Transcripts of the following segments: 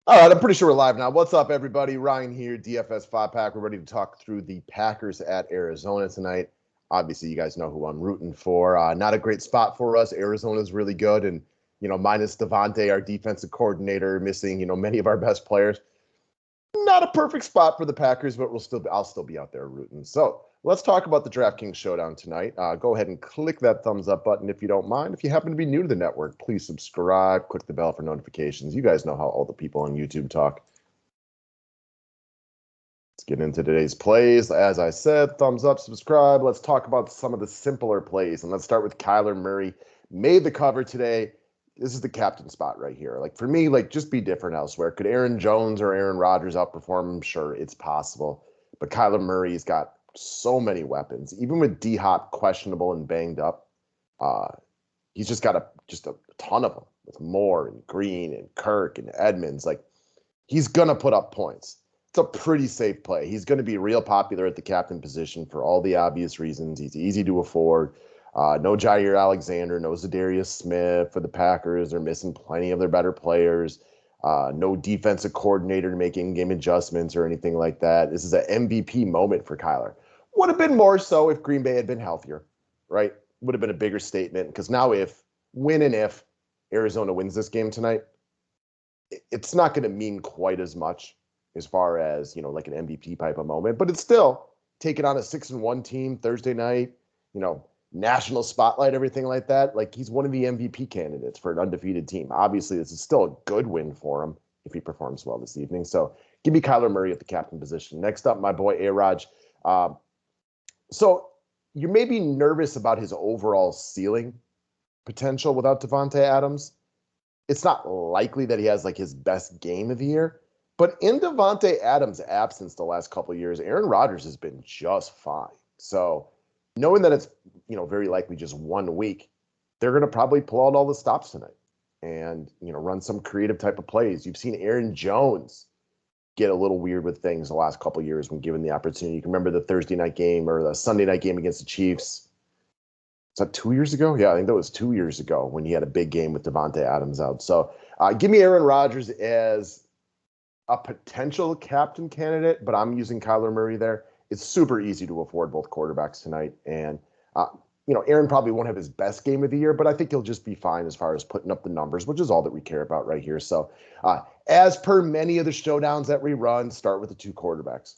All right, I'm pretty sure we're live now. What's up, everybody? Ryan here, DFS 5-Pack. We're ready to talk through the Packers at Arizona tonight. Obviously, you guys know who I'm rooting for. Not a great spot for us. Arizona's really good, and minus Devontae, our defensive coordinator, missing many of our best players. Not a perfect spot for the Packers, but I'll still be out there rooting. So let's talk about the DraftKings Showdown tonight. Go ahead and click that thumbs up button if you don't mind. If you happen to be new to the network, please subscribe, click the bell for notifications. You guys know how all the people on YouTube talk. Let's get into today's plays. As I said, thumbs up, subscribe. Let's talk about some of the simpler plays. And let's start with Kyler Murray. Made the cover today. This is the captain spot right here. Like for me, just be different elsewhere. Could Aaron Jones or Aaron Rodgers outperform him? Sure, it's possible. But Kyler Murray's got so many weapons. Even with D-Hop questionable and banged up, uh, he's just got a ton of them with Moore and Green and Kirk and Edmonds. Like he's gonna put up points. It's a pretty safe play. He's going to be real popular at the captain position for all the obvious reasons. He's easy to afford. No Jair Alexander, no Zadarius Smith for the Packers. They're missing plenty of their better players. No defensive coordinator to make in-game adjustments or anything like that. This is an MVP moment for Kyler. Would have been more so if Green Bay had been healthier, right? Would have been a bigger statement because now if Arizona wins this game tonight, it's not going to mean quite as much as far as, like an MVP type of moment, but it's still taking on a 6-1 team Thursday night, national spotlight, everything like that. Like he's one of the MVP candidates for an undefeated team. Obviously, this is still a good win for him if he performs well this evening. So give me Kyler Murray at the captain position. Next up, my boy A-Raj. So you may be nervous about his overall ceiling potential without Devontae Adams. It's not likely that he has his best game of the year. But in Devontae Adams' absence the last couple of years, Aaron Rodgers has been just fine. So knowing that it's very likely just 1 week, they're going to probably pull out all the stops tonight and run some creative type of plays. You've seen Aaron Jones get a little weird with things the last couple of years when given the opportunity. You can remember the Thursday night game or the Sunday night game against the Chiefs. Is that 2 years ago? Yeah, I think that was 2 years ago when he had a big game with Devontae Adams out. So give me Aaron Rodgers as a potential captain candidate, but I'm using Kyler Murray there. It's super easy to afford both quarterbacks tonight. And, Aaron probably won't have his best game of the year, but I think he'll just be fine as far as putting up the numbers, which is all that we care about right here. So, as per many of the showdowns that we run, start with the two quarterbacks.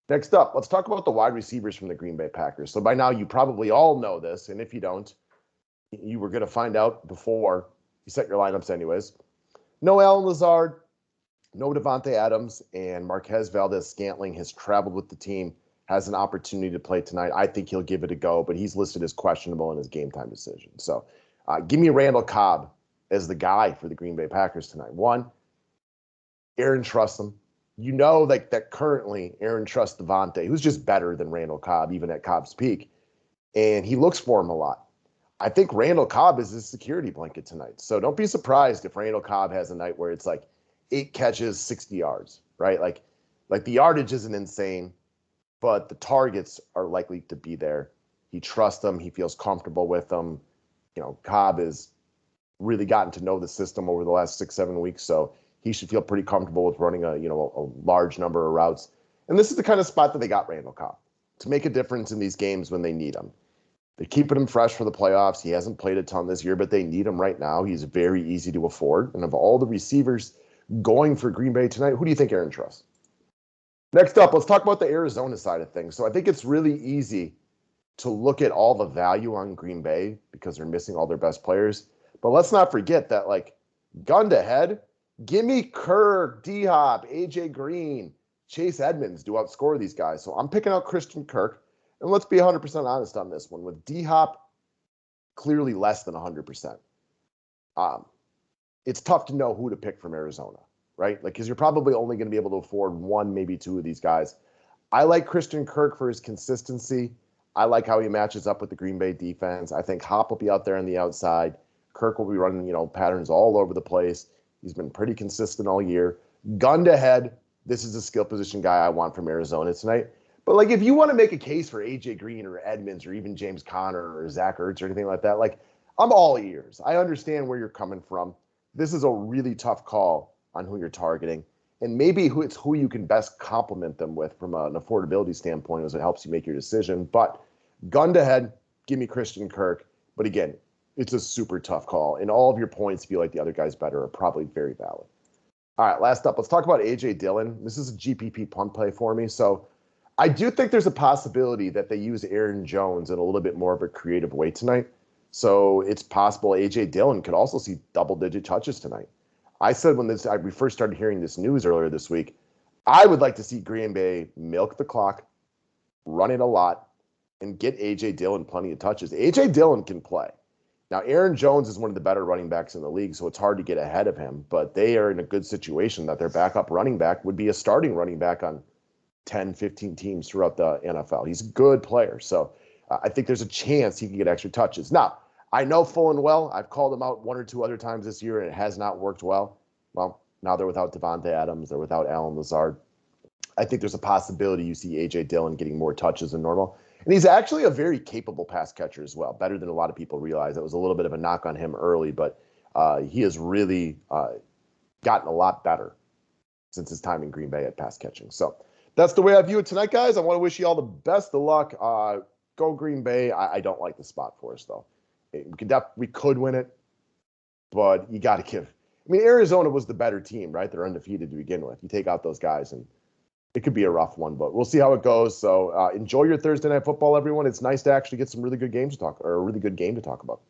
Next up, let's talk about the wide receivers from the Green Bay Packers. So by now, you probably all know this. And if you don't, you were going to find out before you set your lineups anyways. No Allen Lazard, no Devontae Adams, and Marquez Valdes-Scantling has traveled with the team, has an opportunity to play tonight. I think he'll give it a go, but he's listed as questionable in his game time decision. So give me Randall Cobb as the guy for the Green Bay Packers tonight. One, Aaron trusts him. That currently Aaron trusts Devontae, who's just better than Randall Cobb, even at Cobb's peak, and he looks for him a lot. I think Randall Cobb is his security blanket tonight. So don't be surprised if Randall Cobb has a night where it's 8 catches, 60 yards, right? Like the yardage isn't insane, but the targets are likely to be there. He trusts them. He feels comfortable with them. Cobb has really gotten to know the system over the last 6-7 weeks, so he should feel pretty comfortable with running a large number of routes. And this is the kind of spot that they got Randall Cobb to make a difference in these games when they need him. They're keeping him fresh for the playoffs. He hasn't played a ton this year, but they need him right now. He's very easy to afford. And of all the receivers going for Green Bay tonight, who do you think Aaron trusts? Next up, let's talk about the Arizona side of things. So I think it's really easy to look at all the value on Green Bay because they're missing all their best players. But let's not forget that, gun to head, give me Kirk, D-Hop, AJ Green, Chase Edmonds to outscore these guys. So I'm picking out Christian Kirk. And let's be 100% honest on this one. With D-Hop clearly less than 100%, it's tough to know who to pick from Arizona, right? Because you're probably only going to be able to afford one, maybe two of these guys. I like Christian Kirk for his consistency. I like how he matches up with the Green Bay defense. I think Hop will be out there on the outside. Kirk will be running, patterns all over the place. He's been pretty consistent all year. Gun to head, this is a skill position guy I want from Arizona tonight. But if you want to make a case for AJ Green or Edmonds or even James Conner or Zach Ertz or anything like that, I'm all ears. I understand where you're coming from. This is a really tough call on who you're targeting, and maybe who you can best complement them with from an affordability standpoint as it helps you make your decision. But gun to head, give me Christian Kirk. But again, it's a super tough call. And all of your points feel like the other guy's better are probably very valid. All right, last up, let's talk about A.J. Dillon. This is a GPP punt play for me. So I do think there's a possibility that they use Aaron Jones in a little bit more of a creative way tonight. So it's possible A.J. Dillon could also see double-digit touches tonight. I said when we first started hearing this news earlier this week, I would like to see Green Bay milk the clock, run it a lot, and get A.J. Dillon plenty of touches. A.J. Dillon can play. Now, Aaron Jones is one of the better running backs in the league, so it's hard to get ahead of him. But they are in a good situation that their backup running back would be a starting running back on 10, 15 teams throughout the NFL. He's a good player. So I think there's a chance he can get extra touches. Now, I know full and well, I've called him out one or two other times this year, and it has not worked well. Well, now they're without Devontae Adams. They're without Allen Lazard. I think there's a possibility you see A.J. Dillon getting more touches than normal. And he's actually a very capable pass catcher as well, better than a lot of people realize. That was a little bit of a knock on him early, but he has really gotten a lot better since his time in Green Bay at pass catching. So that's the way I view it tonight, guys. I want to wish you all the best of luck. Go Green Bay. I don't like the spot for us, though. We could win it, but you got to give. I mean, Arizona was the better team, right? They're undefeated to begin with. You take out those guys, and it could be a rough one, but we'll see how it goes. So enjoy your Thursday night football, everyone. It's nice to actually get some really good games to talk, or a really good game to talk about.